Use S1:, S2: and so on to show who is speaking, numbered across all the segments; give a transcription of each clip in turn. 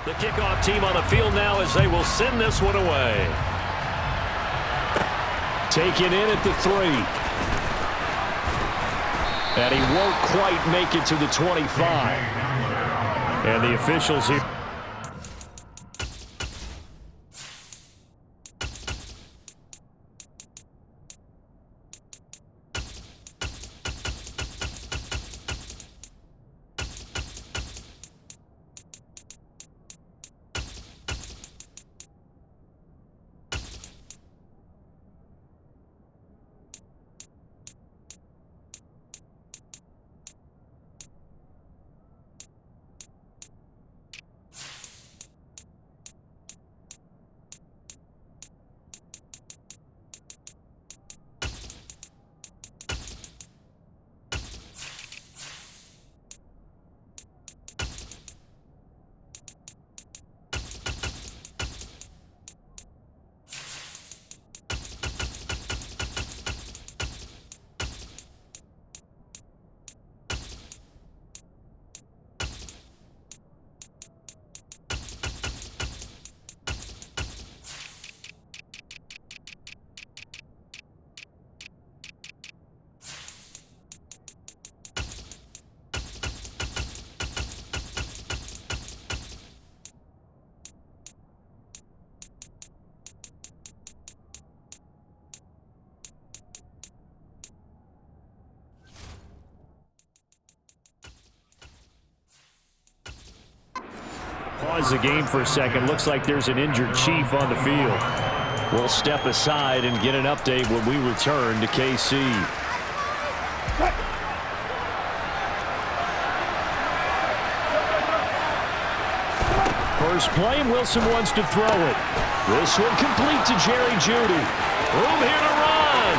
S1: The kickoff team on the field now as they will send this one away. Taken in at the 3. And he won't quite make it to the 25. And the officials here. Pause the game for a second. Looks like there's an injured Chief on the field. We'll step aside and get an update when we return to KC. First play, and Wilson wants to throw it. This one complete to Jerry Jeudy. Room here to run.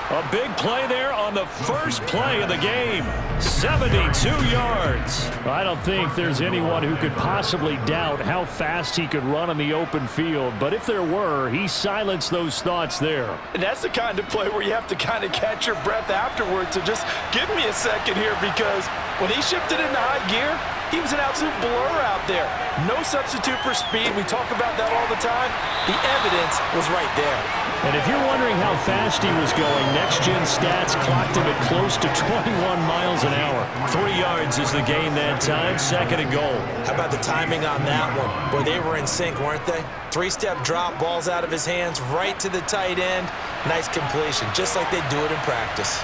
S1: A big play there on the first play of the game. 72 yards. I don't think there's anyone who could possibly doubt how fast he could run on the open field. But if there were, he silenced those thoughts there.
S2: And that's the kind of play where you have to kind of catch your breath afterwards. So just give me a second here, because when he shifted into high gear, he was an absolute blur out there. No substitute for speed. We talk about that all the time. The evidence was right there.
S1: And if you're wondering how fast he was going, next-gen stats clocked him at close to 21 miles an hour. 3 yards is the gain that time, 2nd and goal.
S3: How about the timing on that one? Boy, they were in sync, weren't they? 3-step drop, balls out of his hands, right to the tight end. Nice completion, just like they do it in practice.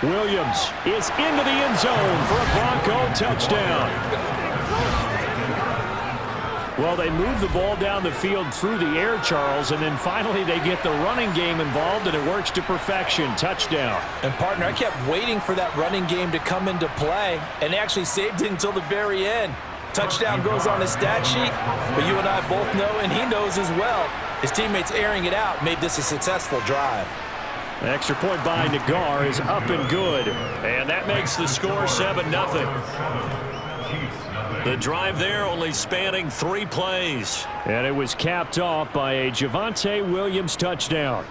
S1: Williams is into the end zone for a Bronco touchdown. Well, they move the ball down the field through the air, Charles, and then finally they get the running game involved, and it works to perfection. Touchdown.
S2: And, partner, I kept waiting for that running game to come into play, and they actually saved it until the very end. Touchdown goes on his stat sheet, but you and I both know, and he knows as well, his teammates airing it out made this a successful drive.
S1: The extra point by Nagar is up and good. And that makes the score 7-0. The drive there only spanning 3 plays. And it was capped off by a Javonte Williams touchdown.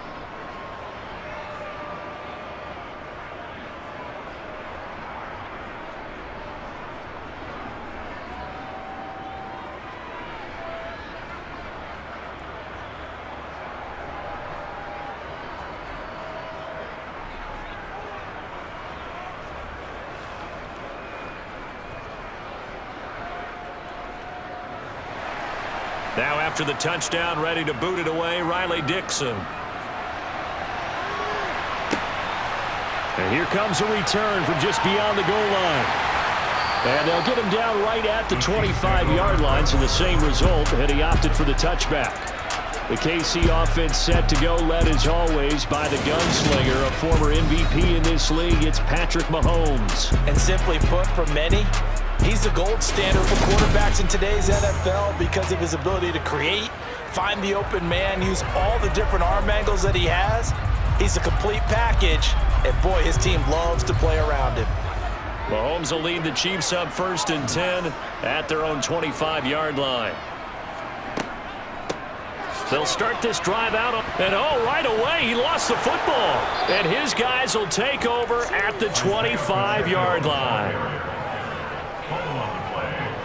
S1: Now after the touchdown, ready to boot it away, Riley Dixon. And here comes a return from just beyond the goal line. And they'll get him down right at the 25-yard line, so the same result, and he opted for the touchback. The KC offense set to go, led as always by the gunslinger, a former MVP in this league. It's Patrick Mahomes.
S2: And simply put, for many, he's the gold standard for quarterbacks in today's NFL because of his ability to create, find the open man, use all the different arm angles that he has. He's a complete package, and boy, his team loves to play around him.
S1: Mahomes will lead the Chiefs up 1st and 10 at their own 25-yard line. They'll start this drive out. And, oh, right away, he lost the football. And his guys will take over at the 25-yard line.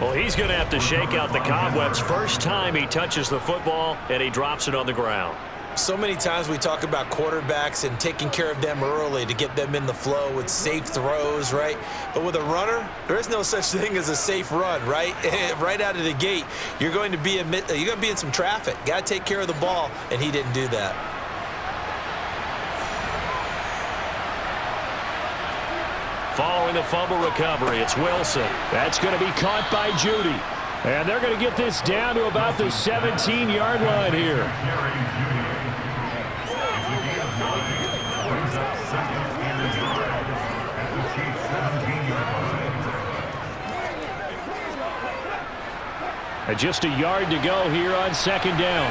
S1: Well, he's going to have to shake out the cobwebs first time he touches the football, and he drops it on the ground.
S3: So many times we talk about quarterbacks and taking care of them early to get them in the flow with safe throws, right? But with a runner, there is no such thing as a safe run, right? Right out of the gate, you're going to be in some traffic. Got to take care of the ball, and he didn't do that.
S1: Following the fumble recovery, it's Wilson. That's going to be caught by Judy. And they're going to get this down to about the 17-yard line here. Just a yard to go here on second down.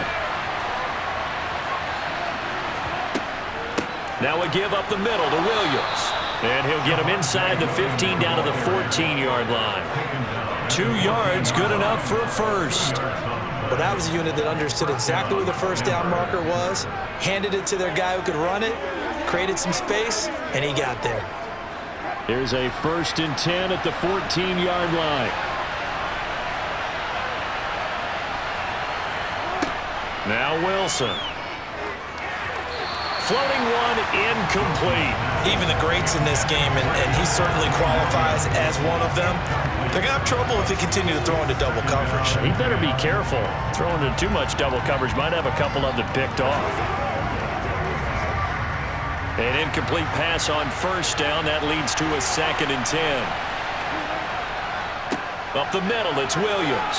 S1: Now we give up the middle to Williams. And he'll get him inside the 15 down to the 14-yard line. 2 yards, good enough for a first.
S3: Well, that was a unit that understood exactly where the first down marker was, handed it to their guy who could run it, created some space, and he got there.
S1: Here's a 1st and 10 at the 14-yard line. Now Wilson. Floating one, incomplete.
S3: Even the greats in this game, and he certainly qualifies as one of them, they're going to have trouble if they continue to throw into double coverage.
S1: He better be careful. Throwing into too much double coverage might have a couple of them picked off. An incomplete pass on first down. That leads to a 2nd and 10. Up the middle, it's Williams.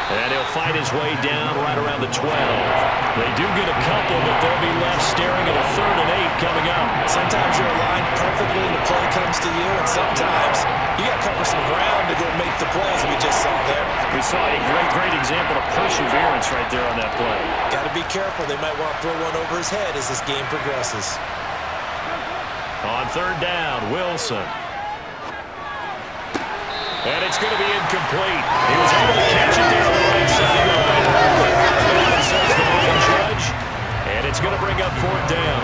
S1: And he'll fight his way down right around the 12. They do get a couple, but they'll be left staring at a 3rd and 8 coming up.
S3: Sometimes you're aligned perfectly and the play comes to you, and sometimes you got to cover some ground to go make the plays we just saw there.
S1: We saw a great example of perseverance right there on that play.
S3: Got to be careful. They might want to throw one over his head as this game progresses.
S1: On 3rd down, Wilson. And it's going to be incomplete. He was able to catch it there on the right sideline. Says the line judge. And it's going to bring up 4th down.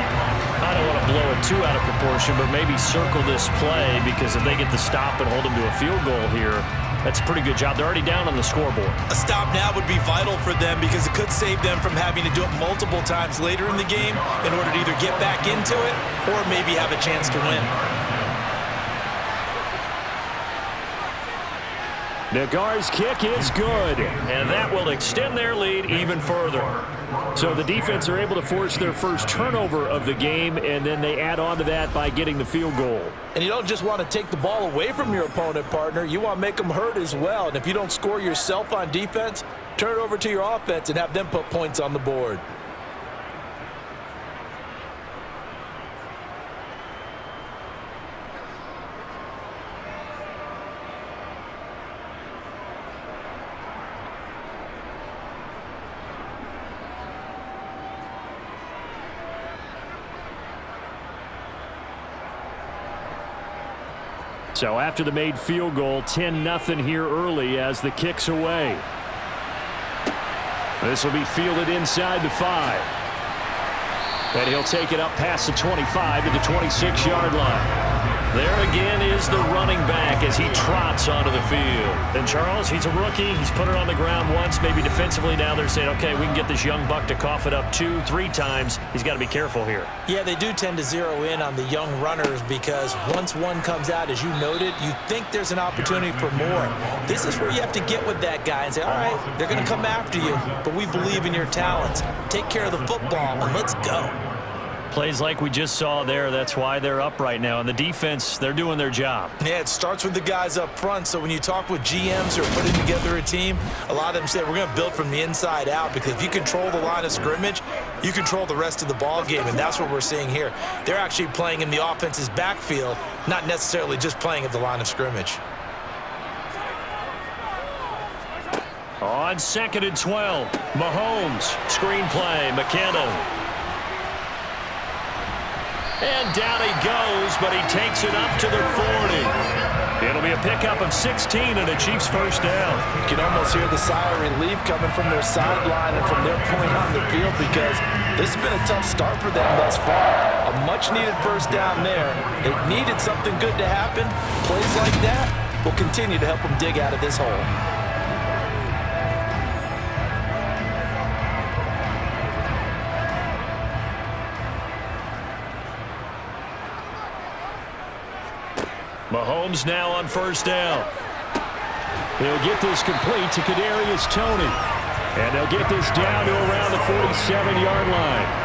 S1: I don't want to blow it too out of proportion, but maybe circle this play, because if they get the stop and hold them to a field goal here, that's a pretty good job. They're already down on the scoreboard.
S3: A stop now would be vital for them, because it could save them from having to do it multiple times later in the game in order to either get back into it or maybe have a chance to win.
S1: Nagar's kick is good, and that will extend their lead even further. So the defense are able to force their first turnover of the game, and then they add on to that by getting the field goal.
S2: And you don't just want to take the ball away from your opponent, partner. You want to make them hurt as well. And if you don't score yourself on defense, turn it over to your offense and have them put points on the board.
S1: So after the made field goal, 10-0 here early as the kick's away. This will be fielded inside the 5. And he'll take it up past the 25 to the 26-yard line. There again is the running back as he trots onto the field. And Charles, he's a rookie. He's put it on the ground once, maybe defensively. Now they're saying, okay, we can get this young buck to cough it up 2-3 times. He's got to be careful here.
S3: Yeah, they do tend to zero in on the young runners, because once one comes out, as you noted, you think there's an opportunity for more. This is where you have to get with that guy and say, all right, they're going to come after you, but we believe in your talents. Take care of the football, and let's go.
S1: Plays like we just saw there, that's why they're up right now. And the defense, they're doing their job.
S3: Yeah, it starts with the guys up front. So when you talk with GMs who are putting together a team, a lot of them say we're going to build from the inside out, because if you control the line of scrimmage, you control the rest of the ball game, and that's what we're seeing here. They're actually playing in the offense's backfield, not necessarily just playing at the line of scrimmage.
S1: On 2nd and 12, Mahomes, screen play, McKinnon. And down he goes, but he takes it up to the 40. It'll be a pickup of 16 and a Chiefs first down.
S2: You can almost hear the sigh of relief coming from their sideline and from their point on the field because this has been a tough start for them thus far. A much-needed first down there. They needed something good to happen. Plays like that will continue to help them dig out of this hole.
S1: Mahomes now on first down. He'll get this complete to Kadarius Toney. And they'll get this down to around the 47-yard line.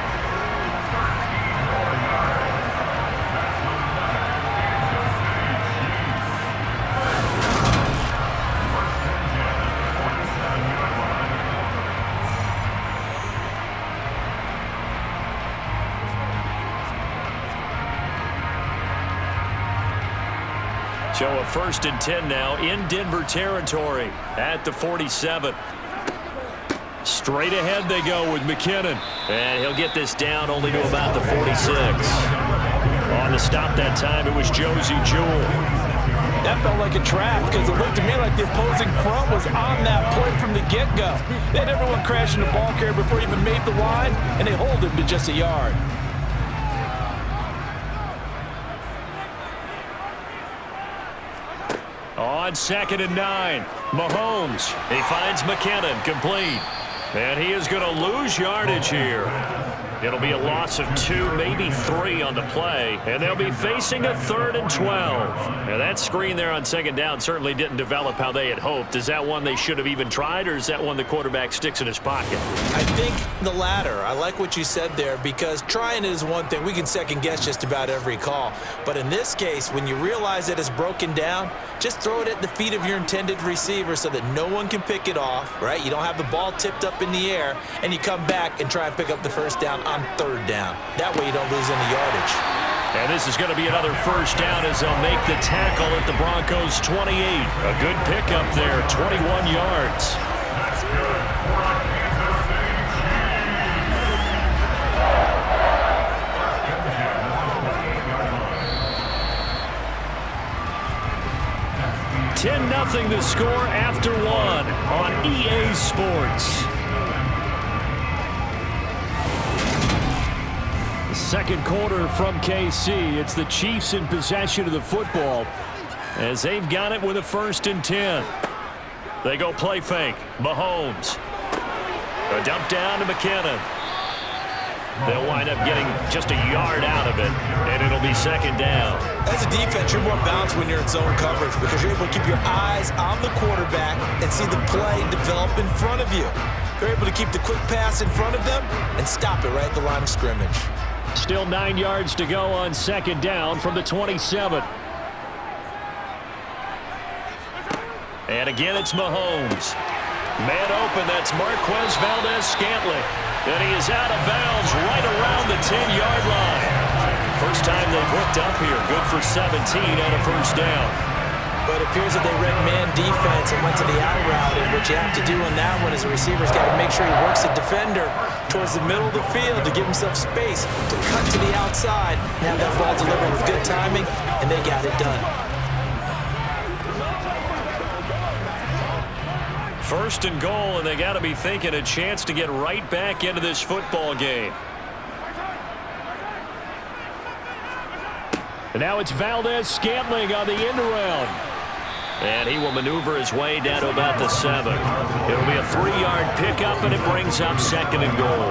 S1: So a 1st and 10 now in Denver territory at the 47. Straight ahead they go with McKinnon. And he'll get this down only to about the 46. On the stop that time, it was Josie Jewell.
S2: That felt like a trap because it looked to me like the opposing front was on that play from the get-go. They had everyone crashing the ball carrier before he even made the line, and they hold him to just a yard.
S1: On 2nd and 9, Mahomes. He finds McKinnon complete. And he is going to lose yardage here. It'll be a loss of 2, maybe 3 on the play. And they'll be facing a 3rd and 12. Now that screen there on 2nd down certainly didn't develop how they had hoped. Is that one they should have even tried, or is that one the quarterback sticks in his pocket?
S3: I think the latter. I like what you said there because trying it is one thing. We can second guess just about every call. But in this case, when you realize that it's broken down, just throw it at the feet of your intended receiver so that no one can pick it off, right? You don't have the ball tipped up in the air, and you come back and try and pick up the first down on 3rd down. That way you don't lose any yardage.
S1: And this is going to be another first down as they'll make the tackle at the Broncos 28. A good pickup there, 21 yards. Nothing the score after 1 on EA Sports. Second quarter from KC. It's the Chiefs in possession of the football as they've got it with a 1st and 10. They go play fake. Mahomes. A dump down to McKinnon. They'll wind up getting just a yard out of it, and it'll be 2nd down.
S3: As a defense, you're more balanced when you're in zone coverage because you're able to keep your eyes on the quarterback and see the play develop in front of you. You're able to keep the quick pass in front of them and stop it right at the line of scrimmage.
S1: Still 9 yards to go on 2nd down from the 27. And again, it's Mahomes. Man open, that's Marquez Valdez-Scantling. And he is out of bounds right around the 10-yard line. First time they've hooked up here. Good for 17 on a first down.
S3: But it appears that they read man defense and went to the out route. And what you have to do on that one is the receiver's got to make sure he works the defender towards the middle of the field to give himself space to cut to the outside and have that ball delivered with good timing, and they got it done.
S1: 1st and goal, and they got to be thinking a chance to get right back into this football game. And now it's Valdez-Scantling on the end around. And he will maneuver his way down to about the 7. It'll be a 3-yard pickup, and it brings up 2nd and goal.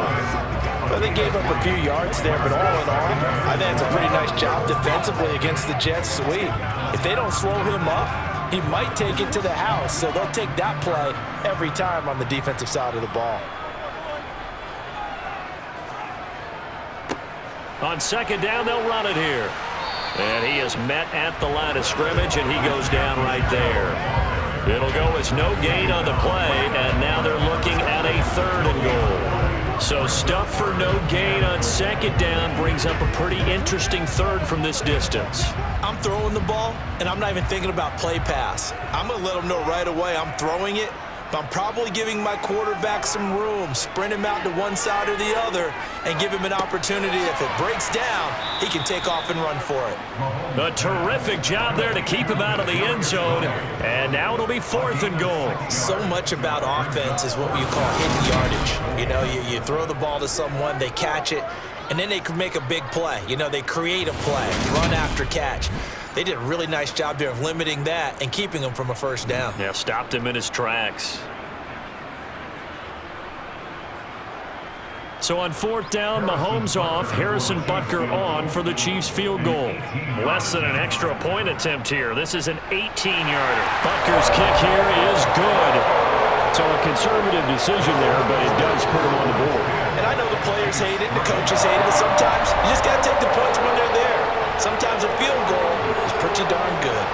S2: Well, they gave up a few yards there, but all in all, I think it's a pretty nice job defensively against the Jets sweep. If they don't slow him up, he might take it to the house, so they'll take that play every time on the defensive side of the ball.
S1: On 2nd down, they'll run it here. And he is met at the line of scrimmage, and he goes down right there. It'll go as no gain on the play, and now they're looking at a 3rd and goal. So stuff for no gain on 2nd down brings up a pretty interesting 3rd from this distance.
S3: I'm throwing the ball, and I'm not even thinking about play pass. I'm going to let them know right away I'm throwing it I'm probably giving my quarterback some room, sprint him out to one side or the other, and give him an opportunity. If it breaks down, he can take off and run for it.
S1: A terrific job there to keep him out of the end zone, and now it'll be 4th and goal.
S3: So much about offense is what you call hidden yardage. You know, you throw the ball to someone, they catch it, and then they can make a big play. You know, they create a play, run after catch. They did a really nice job there of limiting that and keeping him from a first down.
S1: Yeah, stopped him in his tracks. So on 4th down, Mahomes off, Harrison Butker on for the Chiefs field goal. Less than an extra point attempt here. This is an 18-yarder. Butker's kick here is good. So a conservative decision there, but it does put him on the board.
S2: And I know the players hate it, the coaches hate it, but sometimes you just got to take the points when they're there. Sometimes a field goal is pretty darn good.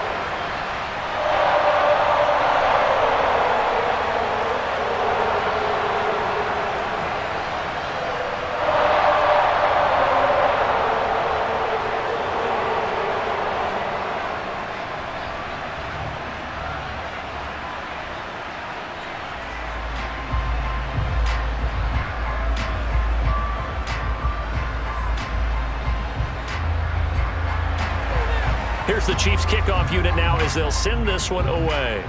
S1: Here's the Chiefs kickoff unit now as they'll send this one away.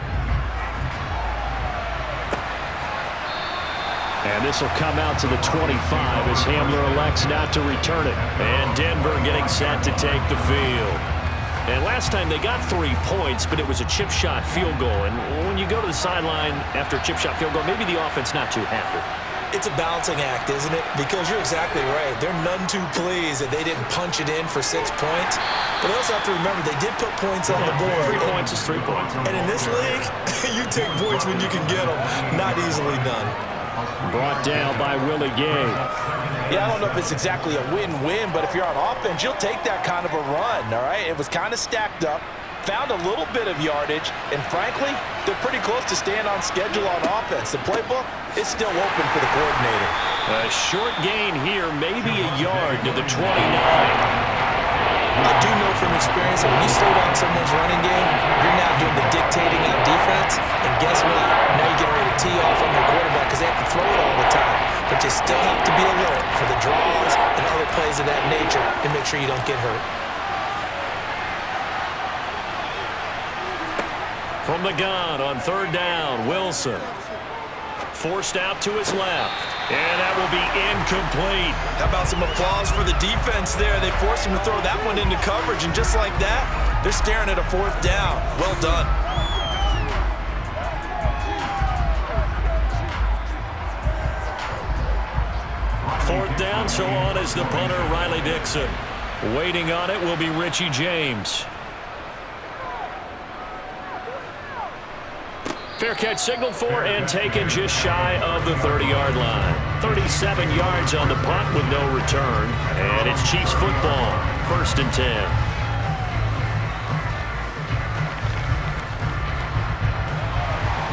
S1: And this will come out to the 25 as Hamler elects not to return it. And Denver getting set to take the field. And last time they got 3 points, but it was a chip shot field goal. And when you go to the sideline after a chip shot field goal, maybe the offense not too happy.
S3: It's a balancing act, isn't it? Because you're exactly right. They're none too pleased that they didn't punch it in for 6 points. But they also have to remember they did put points on the board.
S1: 3 points is 3 points.
S3: And in this league, you take points when you can get them. Not easily done.
S1: Brought down by Willie Gay.
S2: Yeah, I don't know if it's exactly a win-win, but if you're on offense, you'll take that kind of a run, all right? It was kind of stacked up, found a little bit of yardage, and frankly, they're pretty close to staying on schedule on offense. The playbook is still open for the coordinator.
S1: A short gain here, maybe a yard to the 29.
S3: I do know from experience that when you slow down someone's running game, you're now doing the dictating on defense, and guess what? Now you're getting ready to tee off on their quarterback because they have to throw it all the time. But you still have to be alert for the draws and other plays of that nature to make sure you don't get hurt.
S1: From the gun on 3rd down, Wilson. Forced out to his left. And that will be incomplete.
S3: How about some applause for the defense there? They forced him to throw that one into coverage, and just like that, they're staring at a 4th down. Well done.
S1: Fourth down, so on is the punter, Riley Dixon. Waiting on it will be Richie James. Fair catch signaled for and taken just shy of the 30-yard line. 37 yards on the punt with no return. And it's Chiefs football, 1st and 10.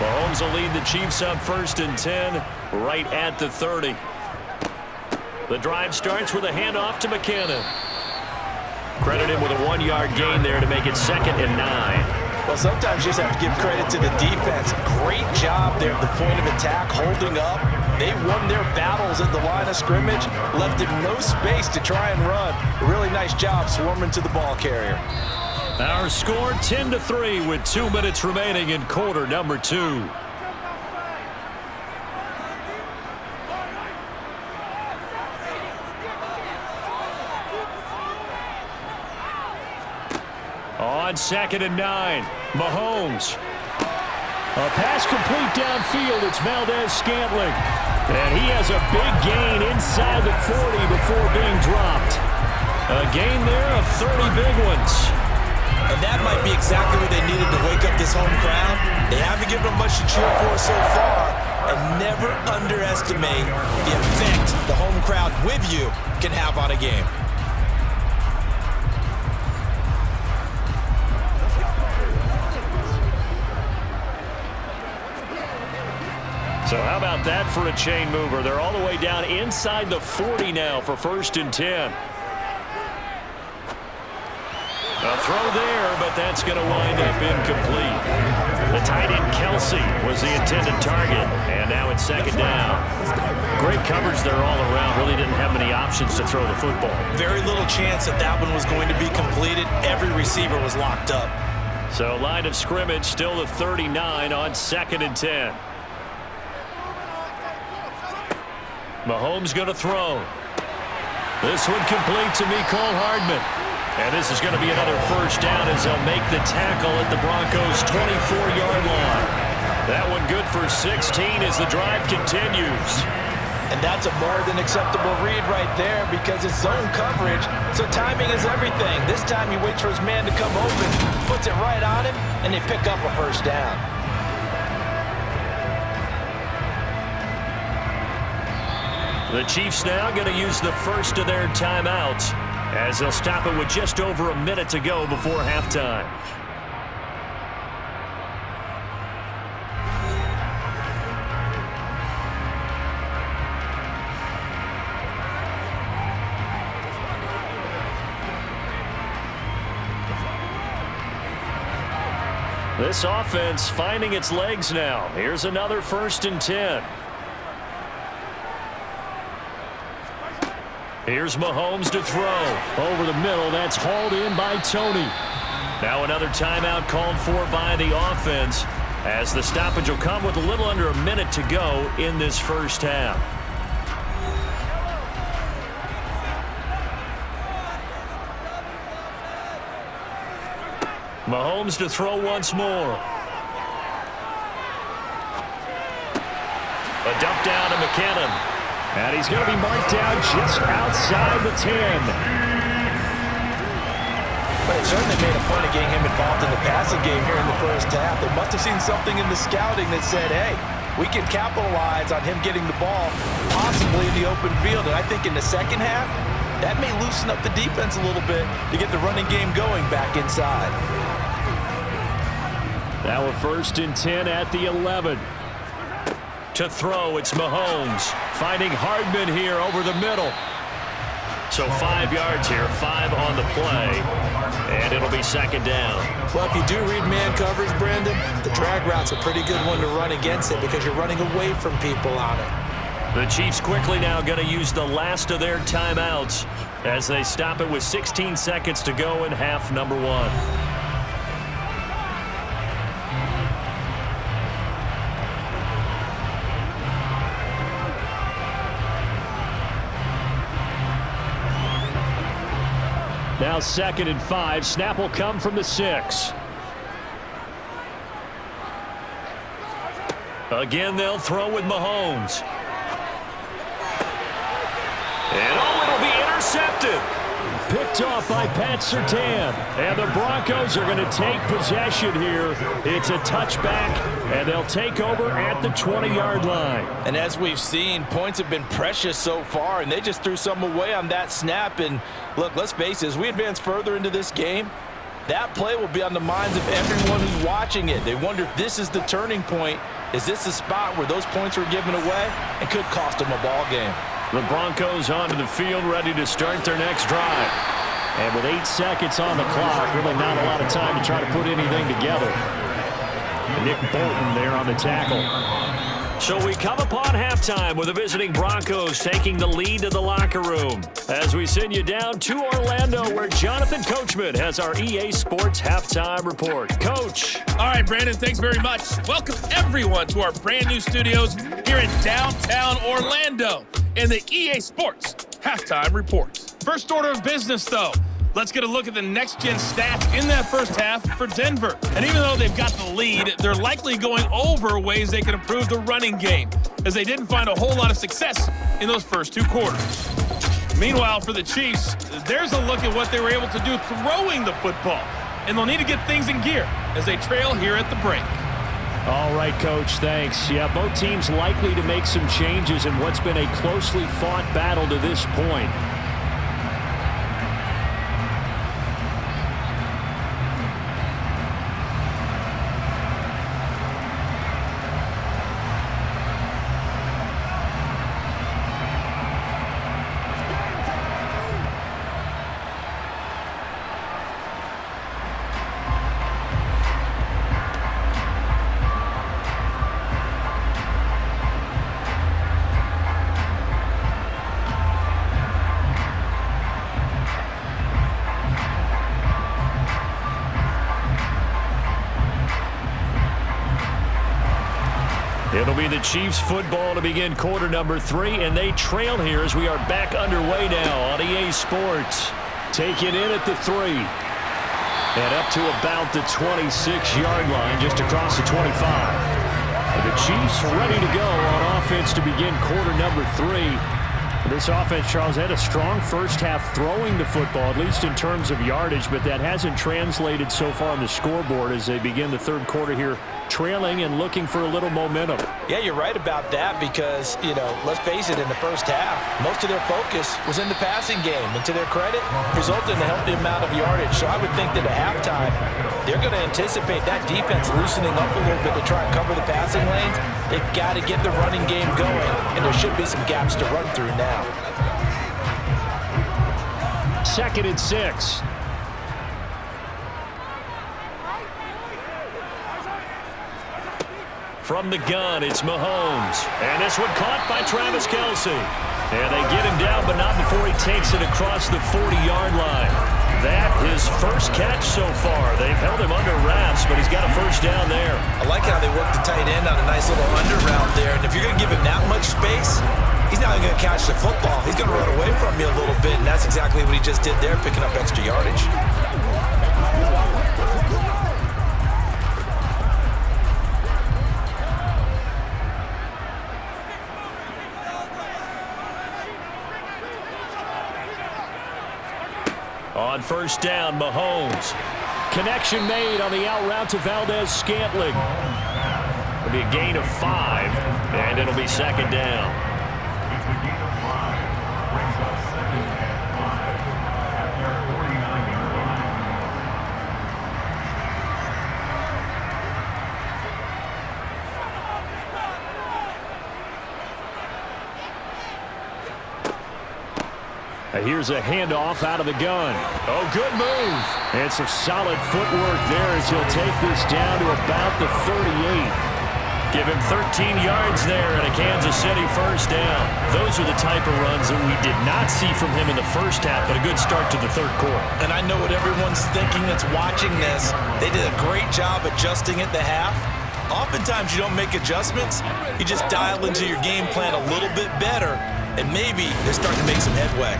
S1: Mahomes will lead the Chiefs up 1st and 10 right at the 30. The drive starts with a handoff to McKinnon. Credit him with a 1-yard gain there to make it 2nd and 9.
S2: Well, sometimes you just have to give credit to the defense. Great job there at the point of attack, holding up. They won their battles at the line of scrimmage, left him no space to try and run. A really nice job swarming to the ball carrier.
S1: Our score 10-3 with 2 minutes remaining in quarter number 2. On 2nd and 9, Mahomes. A pass complete downfield. It's Valdez-Scantling. And he has a big gain inside the 40 before being dropped. A gain there of 30 big ones.
S3: And that might be exactly what they needed to wake up this home crowd. They haven't given them much to cheer for so far. And never underestimate the effect the home crowd with you can have on a game.
S1: So how about that for a chain mover? They're all the way down inside the 40 now for 1st and 10. A throw there, but that's going to wind up incomplete. The tight end Kelsey was the intended target, and now it's second down. Great coverage there all around. Really didn't have many options to throw the football.
S3: Very little chance that that one was going to be completed. Every receiver was locked up.
S1: So line of scrimmage still the 39 on 2nd and 10. Mahomes going to throw. This one complete to Mecole Hardman. And this is going to be another first down as they'll make the tackle at the Broncos' 24-yard line. That one good for 16 as the drive continues.
S2: And that's a more than acceptable read right there because it's zone coverage, so timing is everything. This time he waits for his man to come open, puts it right on him, and they pick up a first down.
S1: The Chiefs now going to use the first of their timeouts as they'll stop it with just over a minute to go before halftime. This offense finding its legs now. Here's another 1st and 10. Here's Mahomes to throw. Over the middle, that's hauled in by Tony. Now another timeout called for by the offense as the stoppage will come with a little under a minute to go in this first half. Mahomes to throw once more. A dump down to McKinnon. And he's going to be marked down just outside the 10.
S2: But it certainly made a point of getting him involved in the passing game here in the first half. They must have seen something in the scouting that said, hey, we can capitalize on him getting the ball, possibly in the open field. And I think in the second half, that may loosen up the defense a little bit to get the running game going back inside.
S1: Now a 1st and 10 at the 11. To throw, it's Mahomes finding Hardman here over the middle. So 5 yards here, 5 on the play, and it'll be second down.
S2: Well, if you do read man coverage, Brandon, the drag route's a pretty good one to run against it because you're running away from people on it.
S1: The Chiefs quickly now going to use the last of their timeouts as they stop it with 16 seconds to go in half number 1. Now 2nd and 5. Snap will come from the 6. Again, they'll throw with Mahomes. And it'll be intercepted. Picked off by Pat Surtain. And the Broncos are going to take possession here. It's a touchback, and they'll take over at the 20-yard line.
S2: And as we've seen, points have been precious so far, and they just threw some away on that snap. And look, let's face it, as we advance further into this game, that play will be on the minds of everyone who's watching it. They wonder if this is the turning point. Is this the spot where those points were given away and could cost them a ball game?
S1: The Broncos onto the field, ready to start their next drive. And with 8 seconds on the clock, really not a lot of time to try to put anything together. Nick Bolton there on the tackle. So we come upon halftime with the visiting Broncos taking the lead to the locker room as we send you down to Orlando where Jonathan Coachman has our EA Sports Halftime Report. Coach.
S4: All right, Brandon, thanks very much. Welcome, everyone, to our brand new studios here in downtown Orlando in the EA Sports Halftime Report. First order of business, though. Let's get a look at the next-gen stats in that first half for Denver. And even though they've got the lead, they're likely going over ways they can improve the running game, as they didn't find a whole lot of success in those first 2 quarters. Meanwhile, for the Chiefs, there's a look at what they were able to do throwing the football. And they'll need to get things in gear as they trail here at the break.
S1: All right, Coach, thanks. Yeah, both teams likely to make some changes in what's been a closely fought battle to this point. It'll be the Chiefs football to begin quarter number 3, and they trail here as we are back underway now on EA Sports. Take it in at the 3. And up to about the 26-yard line, just across the 25. The Chiefs ready to go on offense to begin quarter number 3. This offense, Charles, had a strong first half throwing the football, at least in terms of yardage, but that hasn't translated so far on the scoreboard as they begin the third quarter here, trailing and looking for a little momentum.
S2: Yeah, you're right about that because, let's face it, in the first half, most of their focus was in the passing game. And to their credit, resulted in a healthy amount of yardage. So I would think that at halftime, they're going to anticipate that defense loosening up a little bit to try and cover the passing lanes. They've got to get the running game going, and there should be some gaps to run through now.
S1: 2nd and 6. From the gun, it's Mahomes. And this one caught by Travis Kelce. And they get him down, but not before he takes it across the 40-yard line. That his first catch so far. They've held him under wraps, but he's got a first down there.
S3: I like how they work the tight end on a nice little under route there. And if you're going to give him that much space, he's not going to catch the football. He's going to run away from you a little bit, and that's exactly what he just did there, picking up extra yardage.
S1: On first down, Mahomes. Connection made on the out route to Valdez-Scantling. It'll be a gain of 5, and it'll be 2nd down. Here's a handoff out of the gun. Oh, good move. And some solid footwork there as he'll take this down to about the 38. Give him 13 yards there and a Kansas City first down. Those are the type of runs that we did not see from him in the first half, but a good start to the third quarter.
S3: And I know what everyone's thinking that's watching this. They did a great job adjusting at the half. Oftentimes you don't make adjustments. You just dial into your game plan a little bit better, and maybe they're starting to make some headway.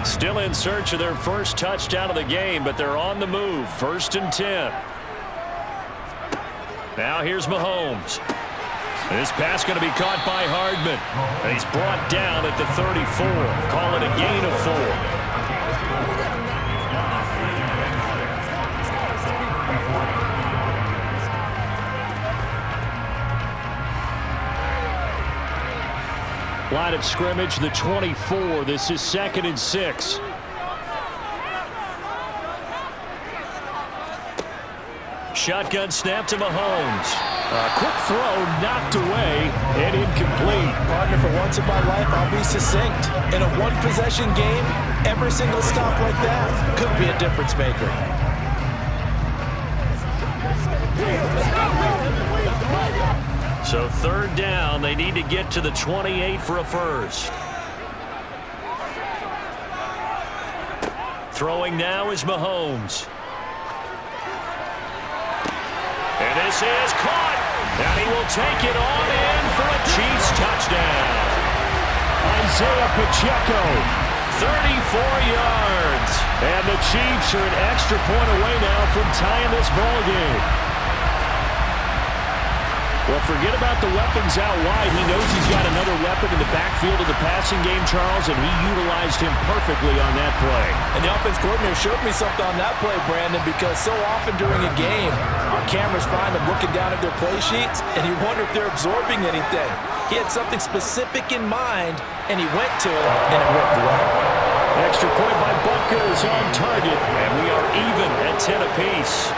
S1: Still in search of their first touchdown of the game, but they're on the move. 1st and 10. Now here's Mahomes. This pass going to be caught by Hardman. And he's brought down at the 34. Call it a gain of 4. Line of scrimmage, the 24. This is 2nd and 6. Shotgun snap to Mahomes. A quick throw knocked away and incomplete.
S2: Partner, for once in my life, I'll be succinct. In a one-possession game, every single stop like that could be a difference maker.
S1: So 3rd down, they need to get to the 28 for a first. Throwing now is Mahomes. And this is caught. And he will take it on in for a Chiefs touchdown. Isaiah Pacheco, 34 yards. And the Chiefs are an extra point away now from tying this ball game. Well, forget about the weapons out wide. He knows he's got another weapon in the backfield of the passing game, Charles, and he utilized him perfectly on that play.
S2: And the offense coordinator showed me something on that play, Brandon, because so often during a game, our cameras find them looking down at their play sheets, and you wonder if they're absorbing anything. He had something specific in mind, and he went to it, and it worked well.
S1: Extra point by Butker is on target, and we are even at 10 apiece.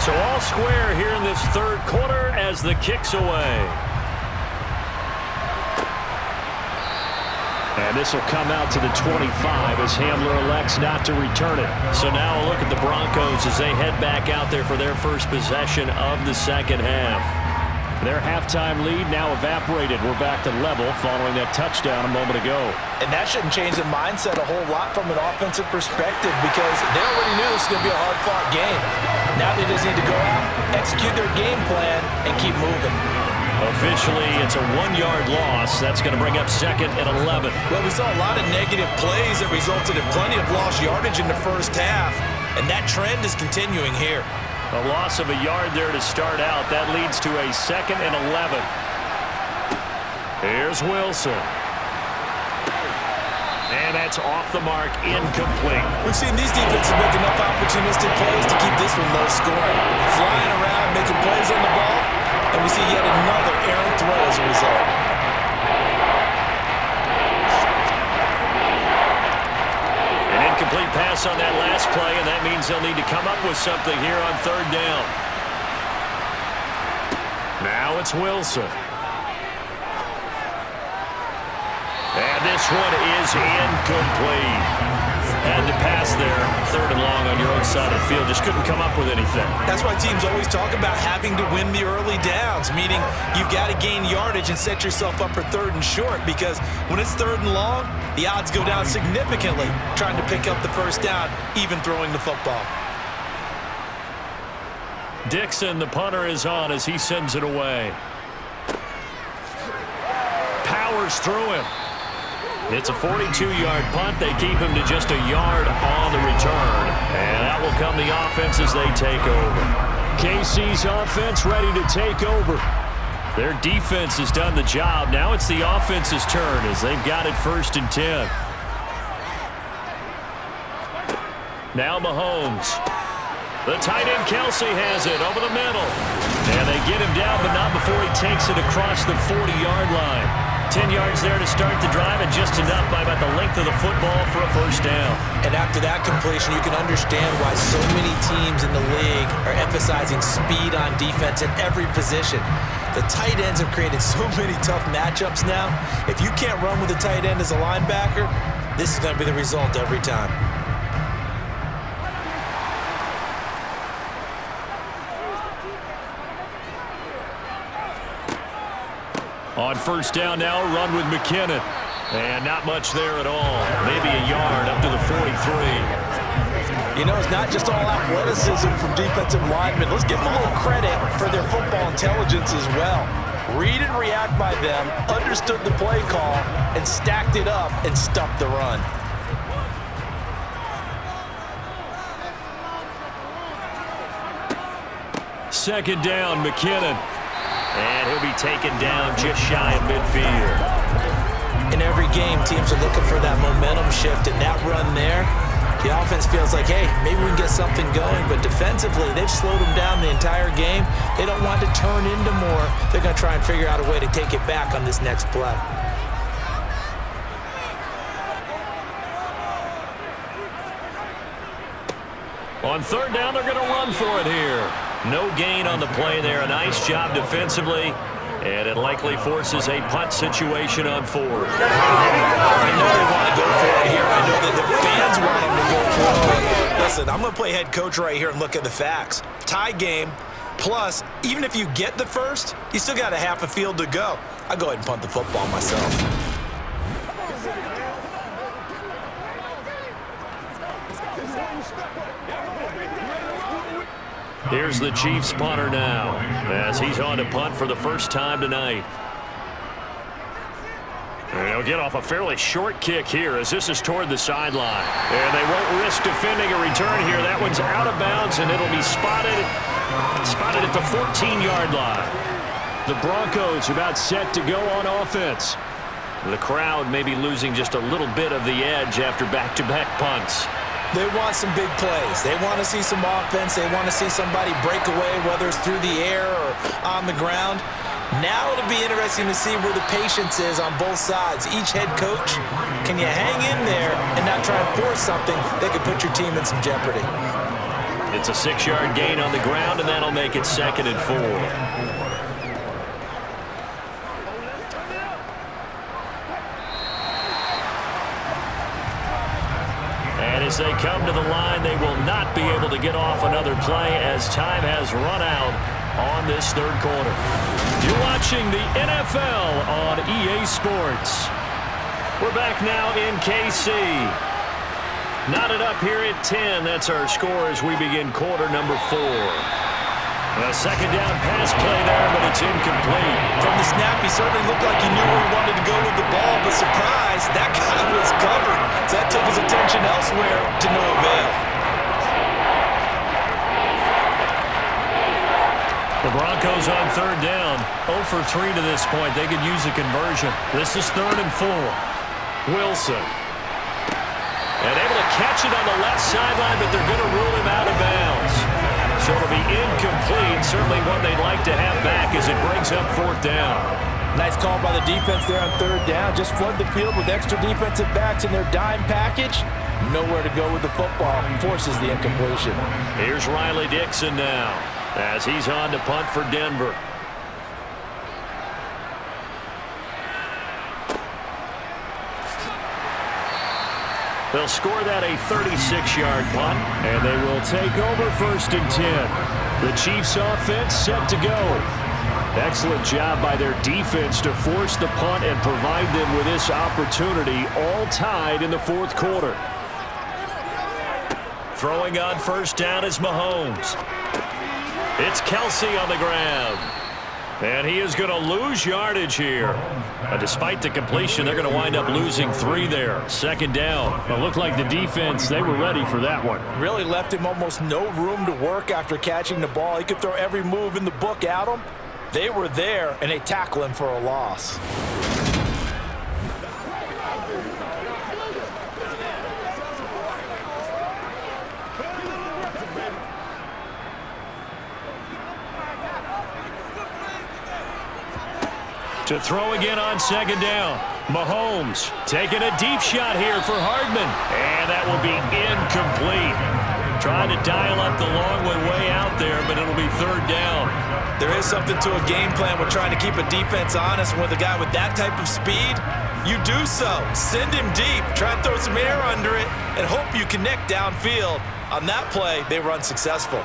S1: So all square here in this third quarter as the kick's away. And this will come out to the 25 as Hamler elects not to return it. So now a look at the Broncos as they head back out there for their first possession of the second half. Their halftime lead now evaporated. We're back to level following that touchdown a moment ago.
S2: And that shouldn't change the mindset a whole lot from an offensive perspective because they already knew this was going to be a hard-fought game. Now they just need to go out, execute their game plan, and keep moving.
S1: Officially, it's a 1-yard loss. That's going to bring up 2nd and 11.
S3: Well, we saw a lot of negative plays that resulted in plenty of lost yardage in the first half, and that trend is continuing here.
S1: A loss of a yard there to start out. That leads to a 2nd and 11. Here's Wilson. And that's off the mark, incomplete.
S3: We've seen these defenses make enough opportunistic plays to keep this one low scoring. Flying around, making plays on the ball, and we see yet another errant throw as a result.
S1: An incomplete pass on that last play, and that means they'll need to come up with something here on 3rd down. Now it's Wilson. And this one is incomplete. Had to pass there, 3rd and long on your own side of the field. Just couldn't come up with anything.
S3: That's why teams always talk about having to win the early downs, meaning you've got to gain yardage and set yourself up for 3rd and short, because when it's 3rd and long, the odds go down significantly trying to pick up the first down, even throwing the football.
S1: Dixon, the punter, is on as he sends it away. Powers through him. It's a 42-yard punt. They keep him to just a yard on the return. And out will come the offense as they take over. KC's offense ready to take over. Their defense has done the job. Now it's the offense's turn as they've got it 1st and 10. Now Mahomes. The tight end Kelsey has it over the middle. And they get him down, but not before he takes it across the 40-yard line. 10 yards there to start the drive, and just enough by about the length of the football for a first down.
S3: And after that completion, you can understand why so many teams in the league are emphasizing speed on defense at every position. The tight ends have created so many tough matchups now. If you can't run with a tight end as a linebacker, this is going to be the result every time.
S1: On 1st down now, run with McKinnon. And not much there at all. Maybe a yard up to the 43.
S2: You know, it's not just all athleticism from defensive linemen. Let's give them a little credit for their football intelligence as well. Read and react by them, understood the play call, and stacked it up and stuffed the run.
S1: Second down, McKinnon. And he'll be taken down just shy of midfield.
S3: In every game, teams are looking for that momentum shift, and that run there, the offense feels like, hey, maybe we can get something going, but defensively, they've slowed them down the entire game. They don't want to turn into more. They're going to try and figure out a way to take it back on this next play.
S1: On 3rd down, they're going to run for it here. No gain on the play there. A nice job defensively, and it likely forces a punt situation on 4th.
S3: I know they want to go for it here. I know that the fans want them to go for it. Listen, I'm going to play head coach right here and look at the facts. Tie game, plus, even if you get the first, you still got a half a field to go. I'll go ahead and punt the football myself.
S1: Here's the Chiefs punter now as he's on to punt for the first time tonight. And he'll get off a fairly short kick here as this is toward the sideline. And they won't risk defending a return here. That one's out of bounds, and it'll be spotted at the 14-yard line. The Broncos about set to go on offense. The crowd may be losing just a little bit of the edge after back-to-back punts.
S3: They want some big plays. They want to see some offense. They want to see somebody break away, whether it's through the air or on the ground. Now it'll be interesting to see where the patience is on both sides. Each head coach, can you hang in there and not try and force something that could put your team in some jeopardy?
S1: It's a 6-yard gain on the ground, and that'll make it 2nd and 4. And as they come to the line, they will not be able to get off another play as time has run out on this 3rd quarter. You're watching the NFL on EA Sports. We're back now in KC. Knotted up here at 10. That's our score as we begin quarter number 4. A 2nd down pass play there, but it's incomplete.
S3: From the snap, he certainly looked like he knew where he wanted to go with the ball, but surprise, that guy was covered. So that took his attention elsewhere to no avail.
S1: The Broncos on 3rd down. 0 for 3 to this point. They could use a conversion. This is 3rd and 4. Wilson. And able to catch it on the left sideline, but they're going to rule him out of bounds. So it'll be incomplete. Certainly one they'd like to have back as it brings up 4th down.
S2: Nice call by the defense there on 3rd down. Just flood the field with extra defensive backs in their dime package. Nowhere to go with the football. Forces the incompletion.
S1: Here's Riley Dixon now as he's on to punt for Denver. They'll score that a 36-yard punt, and they will take over 1st and 10. The Chiefs offense set to go. Excellent job by their defense to force the punt and provide them with this opportunity, all tied in the 4th quarter. Throwing on 1st down is Mahomes. It's Kelsey on the ground. And he is going to lose yardage here. Despite the completion, they're going to wind up losing 3 there. 2nd down. It looked like the defense, they were ready for that one.
S2: Really left him almost no room to work after catching the ball. He could throw every move in the book at him. They were there, and they tackle him for a loss.
S1: To throw again on 2nd down. Mahomes taking a deep shot here for Hardman. And that will be incomplete. Trying to dial up the long way out there, but it'll be 3rd down.
S3: There is something to a game plan with trying to keep a defense honest. With a guy with that type of speed, you do so. Send him deep. Try and throw some air under it and hope you connect downfield. On that play, they were unsuccessful.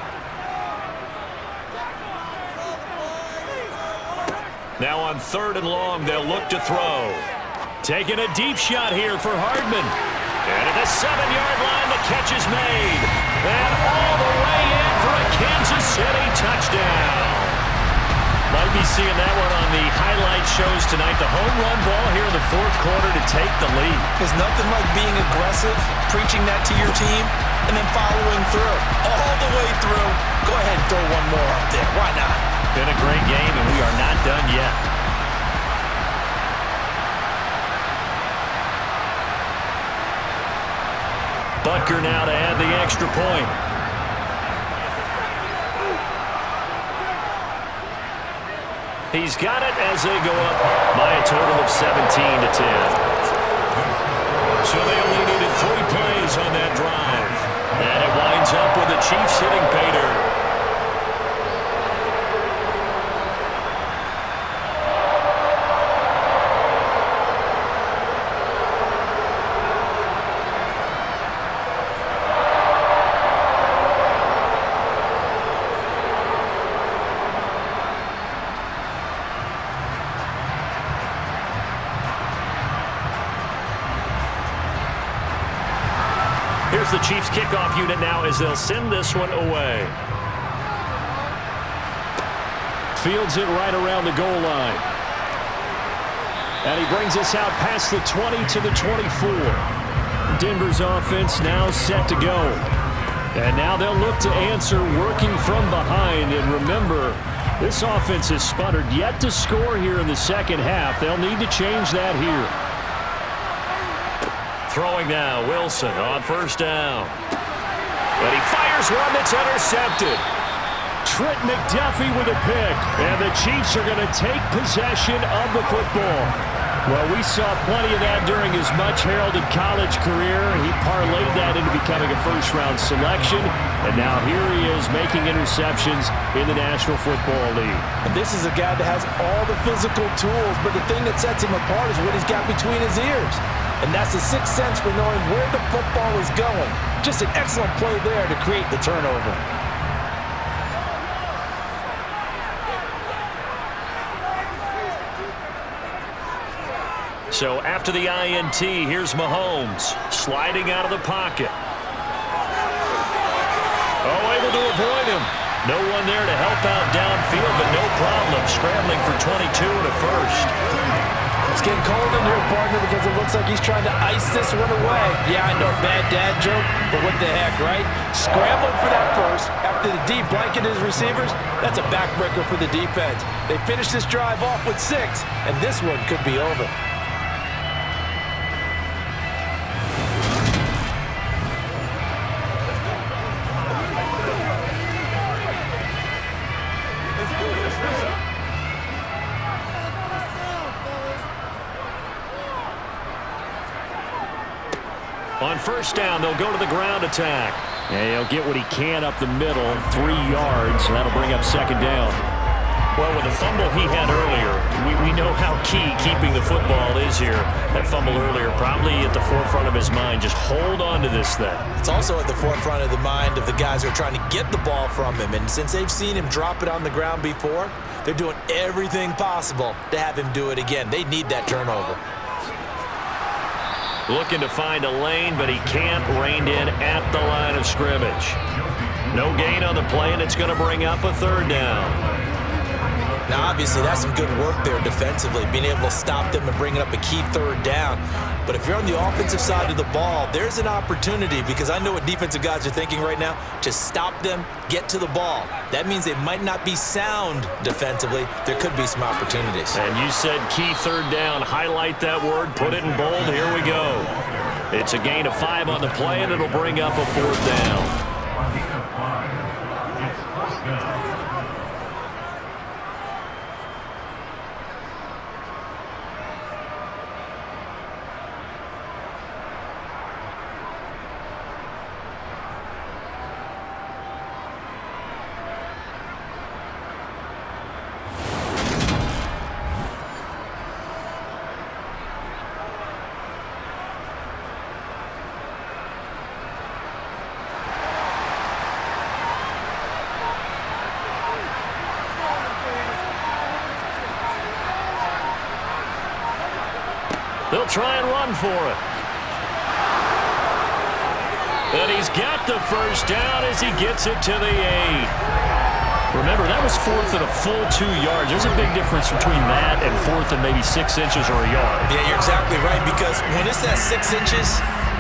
S1: Now on 3rd and long, they'll look to throw. Taking a deep shot here for Hardman. And at the 7-yard line, the catch is made. And all the way in for a Kansas City touchdown. Might be seeing that one on the highlight shows tonight. The home run ball here in the 4th quarter to take the lead.
S3: There's nothing like being aggressive, preaching that to your team, and then following through. All the way through. Go ahead and throw one more up there. Why not?
S1: Been a great game, and we are not done yet. Butker now to add the extra point. He's got it as they go up by a total of 17-10. So they only needed 3 plays on that drive. And it winds up with the Chiefs hitting pay dirt. Here's the Chiefs kickoff unit now as they'll send this one away. Fields it right around the goal line. And he brings us out past the 20 to the 24. Denver's offense now set to go. And now they'll look to answer working from behind. And remember, this offense has sputtered yet to score here in the 2nd half. They'll need to change that here. Throwing now, Wilson on 1st down. And he fires one that's intercepted. Trent McDuffie with a pick. And the Chiefs are going to take possession of the football. Well, we saw plenty of that during his much-heralded college career. He parlayed that into becoming a first-round selection, and now here he is making interceptions in the National Football League.
S2: And this is a guy that has all the physical tools, but the thing that sets him apart is what he's got between his ears. And that's the sixth sense for knowing where the football is going. Just an excellent play there to create the turnover.
S1: So after the INT, here's Mahomes sliding out of the pocket. Oh, able to avoid him. No one there to help out downfield, but no problem. Scrambling for 22 and a first.
S2: It's getting cold in here, partner, because it looks like he's trying to ice this one away. Yeah, I know, bad dad joke, but what the heck, right? Scrambling for that first after the deep blanket his receivers. That's a backbreaker for the defense. They finished this drive off with 6, and this one could be over.
S1: On first down, they'll go to the ground attack. And he'll get what he can up the middle, 3 yards. And that'll bring up second down. Well, with the fumble he had earlier, we know how key keeping the football is here. That fumble earlier probably at the forefront of his mind. Just hold on to this thing.
S3: It's also at the forefront of the mind of the guys who are trying to get the ball from him. And since they've seen him drop it on the ground before, they're doing everything possible to have him do it again. They need that turnover.
S1: Looking to find a lane, but he can't. Reined in at the line of scrimmage. No gain on the play, and it's going to bring up a third down.
S3: Now, obviously, that's some good work there defensively, being able to stop them and bringing up a key third down. But if you're on the offensive side of the ball, there's an opportunity, because I know what defensive guys are thinking right now. Just stop them, get to the ball. That means they might not be sound defensively. There could be some opportunities.
S1: And you said key third down. Highlight that word. Put it in bold. Here we go. It's a gain of 5 on the play, and it'll bring up a fourth down. They'll try and run for it. And he's got the first down as he gets it to the 8. Remember, that was 4th and a full 2 yards. There's a big difference between that and 4th and maybe 6 inches or a yard.
S3: Yeah, you're exactly right, because when it's that 6 inches,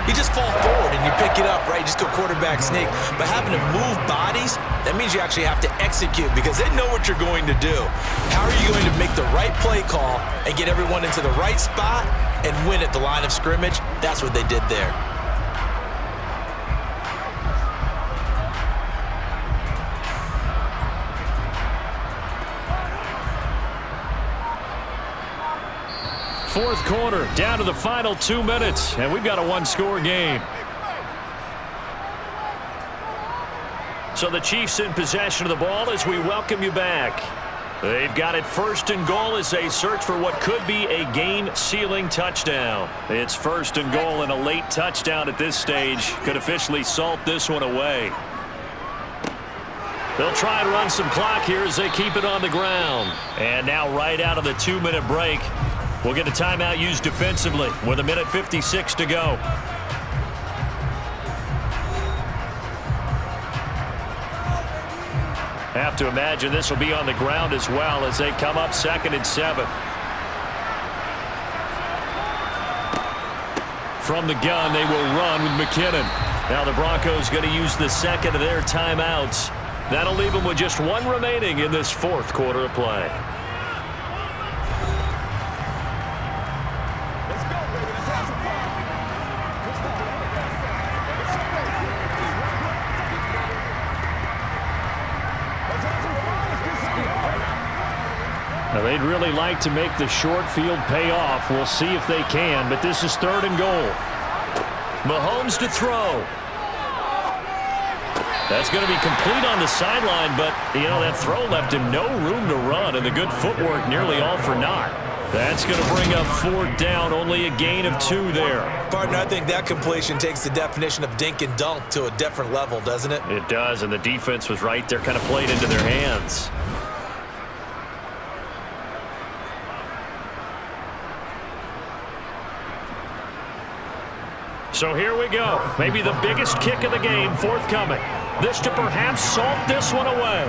S3: you just fall forward and you pick it up, right? You just go quarterback sneak. But having to move bodies, that means you actually have to execute, because they know what you're going to do. How are you going to make the right play call and get everyone into the right spot and win at the line of scrimmage? That's what they did there.
S1: Fourth quarter, down to the final 2 minutes, and we've got a one-score game. So the Chiefs in possession of the ball as we welcome you back. They've got it first and goal as they search for what could be a game-sealing touchdown. It's first and goal, and a late touchdown at this stage could officially salt this one away. They'll try and run some clock here as they keep it on the ground. And now right out of the 2-minute break, we'll get a timeout used defensively with 1:56 to go. Have to imagine this will be on the ground as well as they come up 2nd and 7. From the gun, they will run with McKinnon. Now the Broncos going to use the second of their timeouts. That'll leave them with just 1 remaining in this 4th quarter of play. They'd really like to make the short field pay off. We'll see if they can, but this is 3rd and goal. Mahomes to throw. That's going to be complete on the sideline, but, that throw left him no room to run, and the good footwork nearly all for naught. That's going to bring up 4th down, only a gain of 2 there.
S3: Partner, I think that completion takes the definition of dink and dunk to a different level, doesn't it?
S1: It does, and the defense was right there, kind of played into their hands. So here we go. Maybe the biggest kick of the game forthcoming. This to perhaps salt this one away.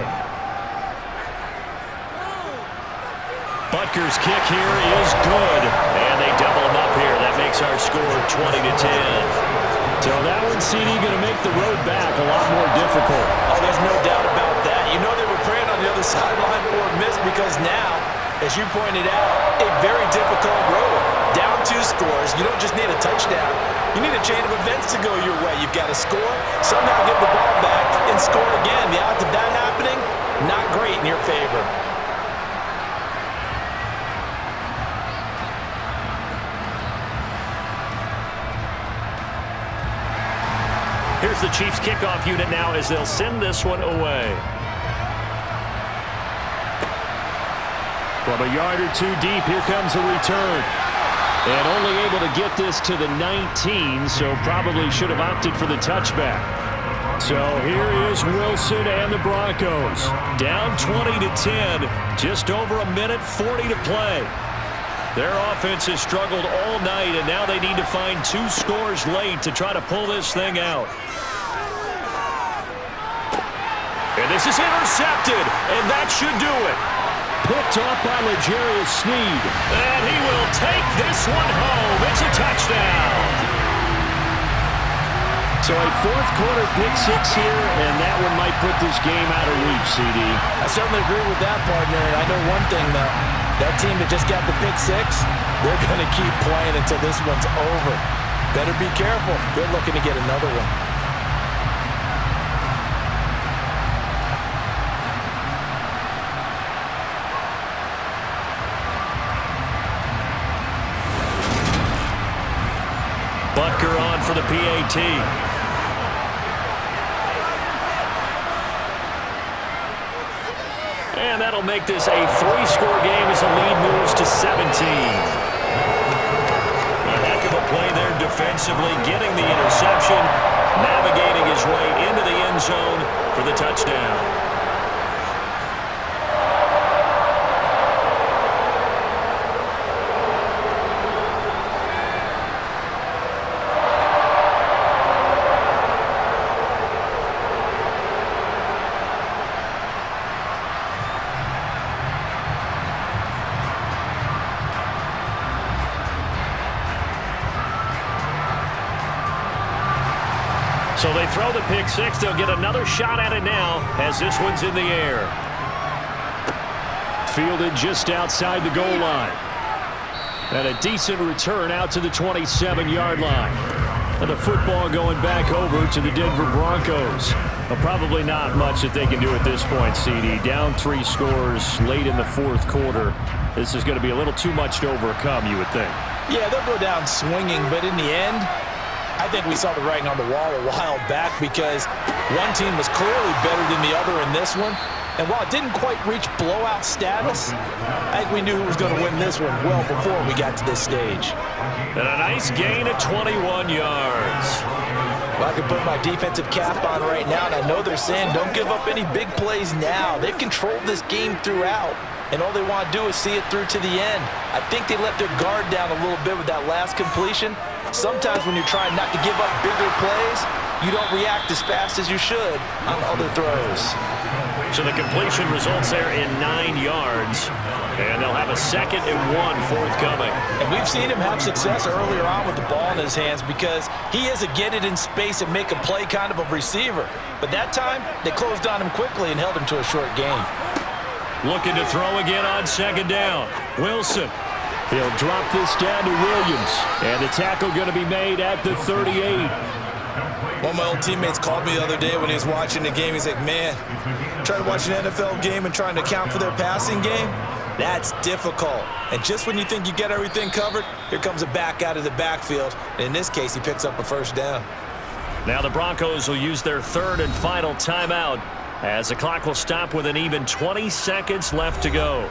S1: Butker's kick here is good. And they double him up here. That makes our score 20-10. So that one, CD, going to make the road back a lot more difficult.
S2: Oh, there's no doubt about that. They were praying on the other sideline for a miss because now, as you pointed out, a very difficult road. Down 2 scores. You don't just need a touchdown. You need a chain of events to go your way. You've got to score, somehow get the ball back, and score again. The odds of that happening, not great in your favor.
S1: Here's the Chiefs kickoff unit now as they'll send this one away. From a yard or 2 deep, here comes a return. And only able to get this to the 19, so probably should have opted for the touchback. So here is Wilson and the Broncos. Down 20-10, just over a minute 40 to play. Their offense has struggled all night, and now they need to find 2 scores late to try to pull this thing out. And this is intercepted, and that should do it. Picked off by L'Jarius Sneed. And he will take this one home. It's a touchdown. So a 4th quarter pick 6 here, and that one might put this game out of reach, CD.
S2: I certainly agree with that, partner. And I know one thing, though. That team that just got the pick 6, they're going to keep playing until this one's over. Better be careful. They're looking to get another one.
S1: Butker on for the PAT. And that'll make this a 3-score game as the lead moves to 17. A heck of a play there defensively, getting the interception, navigating his way into the end zone for the touchdown. So they throw the pick 6. They'll get another shot at it now as this one's in the air. Fielded just outside the goal line. And a decent return out to the 27-yard line. And the football going back over to the Denver Broncos. Well, probably not much that they can do at this point, CD. Down 3 scores late in the 4th quarter. This is going to be a little too much to overcome, you would think.
S2: Yeah, they'll go down swinging, but in the end, I think we saw the writing on the wall a while back because one team was clearly better than the other in this one. And while it didn't quite reach blowout status, I think we knew who was going to win this one well before we got to this stage.
S1: And a nice gain of 21 yards.
S2: Well, I can put my defensive cap on right now, and I know they're saying don't give up any big plays now. They've controlled this game throughout, and all they want to do is see it through to the end. I think they let their guard down a little bit with that last completion. Sometimes when you're trying not to give up bigger plays, you don't react as fast as you should on other throws.
S1: So the completion results there in 9 yards. And they'll have a 2nd and 1 forthcoming.
S2: And we've seen him have success earlier on with the ball in his hands because he is a get it in space and make a play kind of a receiver. But that time, they closed on him quickly and held him to a short gain.
S1: Looking to throw again on 2nd down. Wilson. He'll drop this down to Williams. And the tackle going to be made at the 38.
S3: One of my old teammates called me the other day when he was watching the game. He's like, man, trying to watch an NFL game and trying to account for their passing game. That's difficult. And just when you think you get everything covered, here comes a back out of the backfield. And in this case, he picks up a first down.
S1: Now the Broncos will use their third and final timeout as the clock will stop with an even 20 seconds left to go.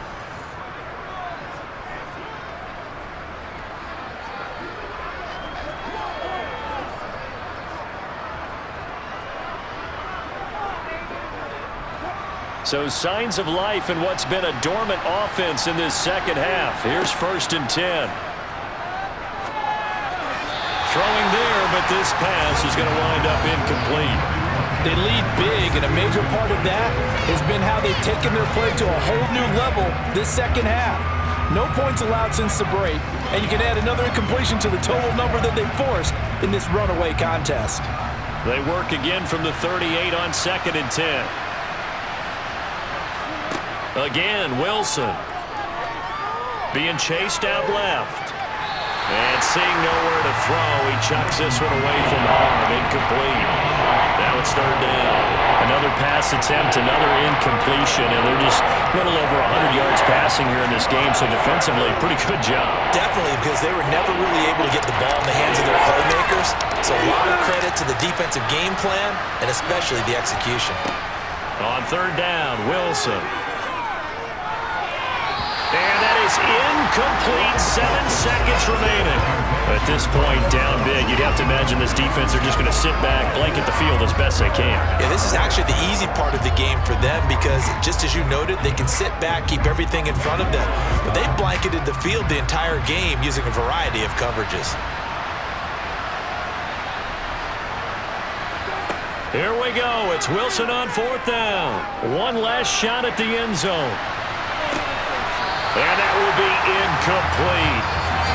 S1: So signs of life in what's been a dormant offense in this second half. Here's 1st and 10. Throwing there, but this pass is going to wind up incomplete.
S2: They lead big, and a major part of that has been how they've taken their play to a whole new level this second half. No points allowed since the break, and you can add another incompletion to the total number that they forced in this runaway contest.
S1: They work again from the 38 on 2nd and 10. Again, Wilson being chased out left. And seeing nowhere to throw, he chucks this one away from home. Incomplete. Now it's 3rd down. Another pass attempt, another incompletion, and they're just a little over 100 yards passing here in this game, so defensively, pretty good job.
S3: Definitely, because they were never really able to get the ball in the hands of their playmakers. So a lot of credit to the defensive game plan, and especially the execution.
S1: On 3rd down, Wilson. And that is incomplete. 7 seconds remaining. At this point, down big, you'd have to imagine this defense are just going to sit back, blanket the field as best they can.
S3: Yeah, this is actually the easy part of the game for them because, just as you noted, they can sit back, keep everything in front of them. But they've blanketed the field the entire game using a variety of coverages.
S1: Here we go. It's Wilson on 4th down. One last shot at the end zone. And that will be incomplete.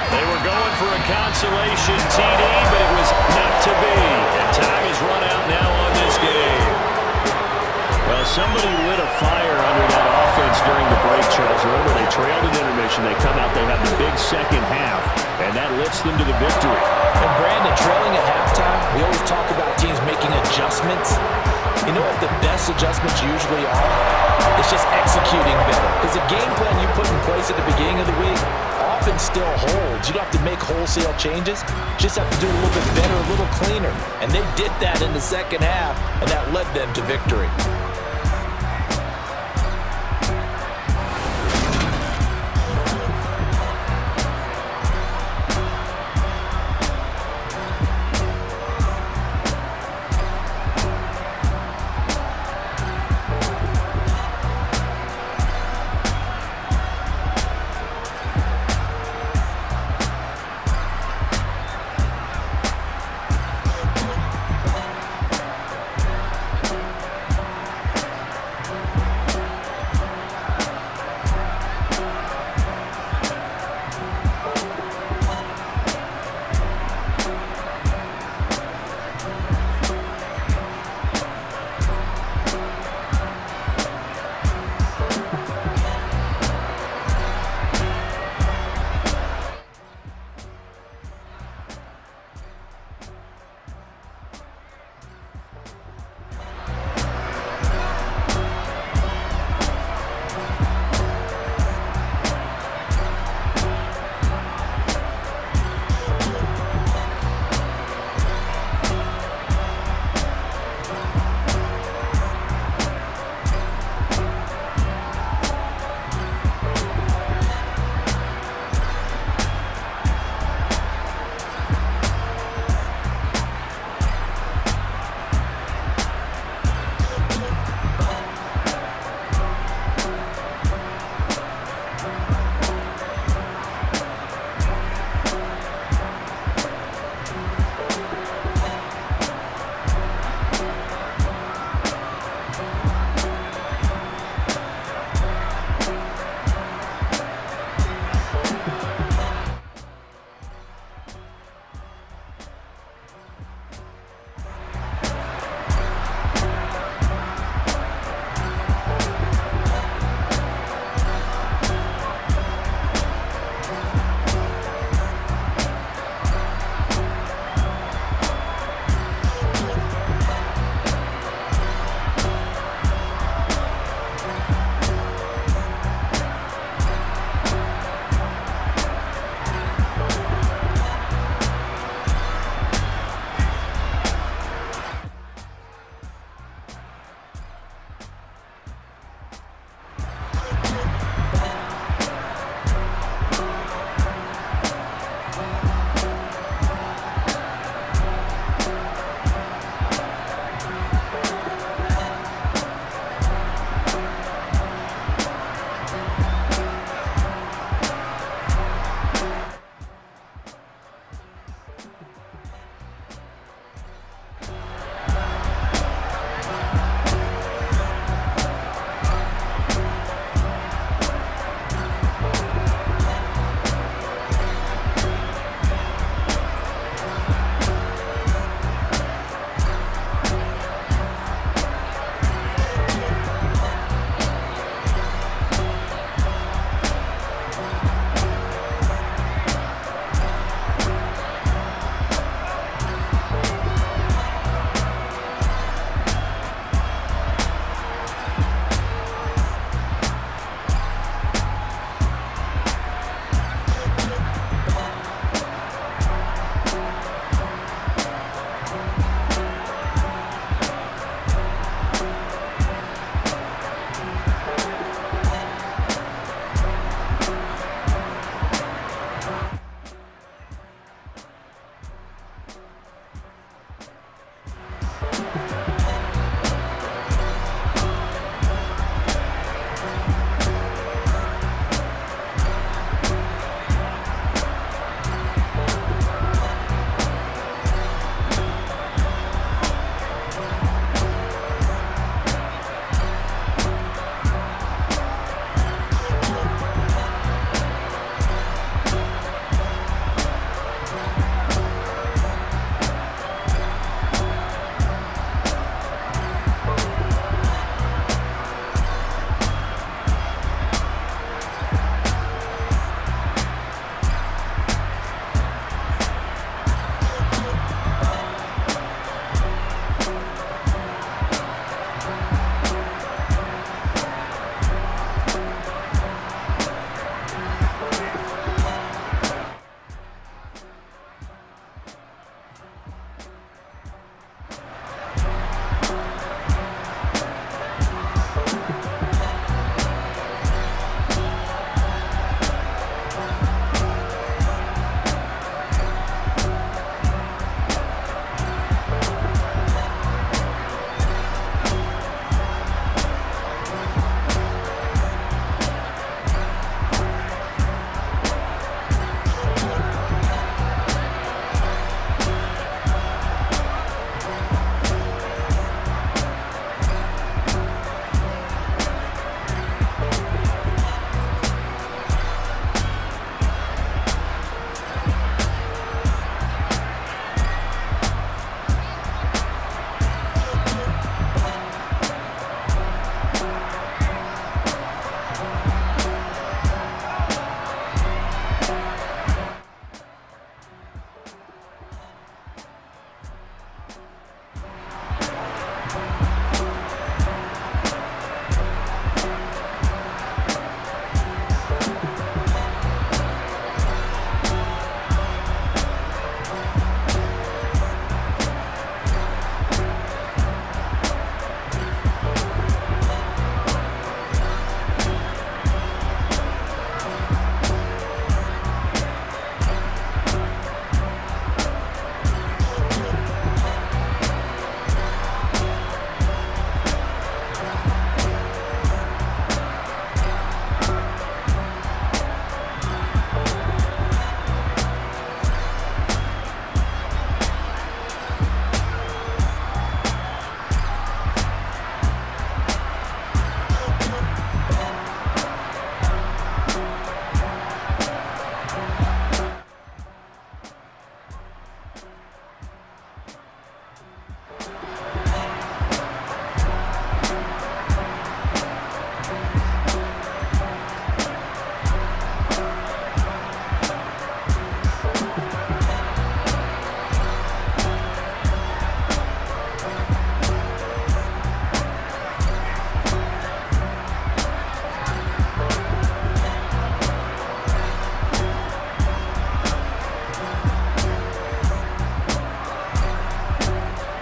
S1: They were going for a consolation TD, but it was not to be. And time is run out now on this game. Well, somebody lit a fire under that offense during the break, Charles. Remember, they trailed at intermission. They come out, they have the big second half, and that lifts them to the victory.
S2: And Brandon, trailing at halftime, we always talk about teams making adjustments. You know what the best adjustments usually are? It's just executing better. Because the game plan you put in place at the beginning of the week often still holds. You don't have to make wholesale changes. You just have to do it a little bit better, a little cleaner. And they did that in the second half, and that led them to victory.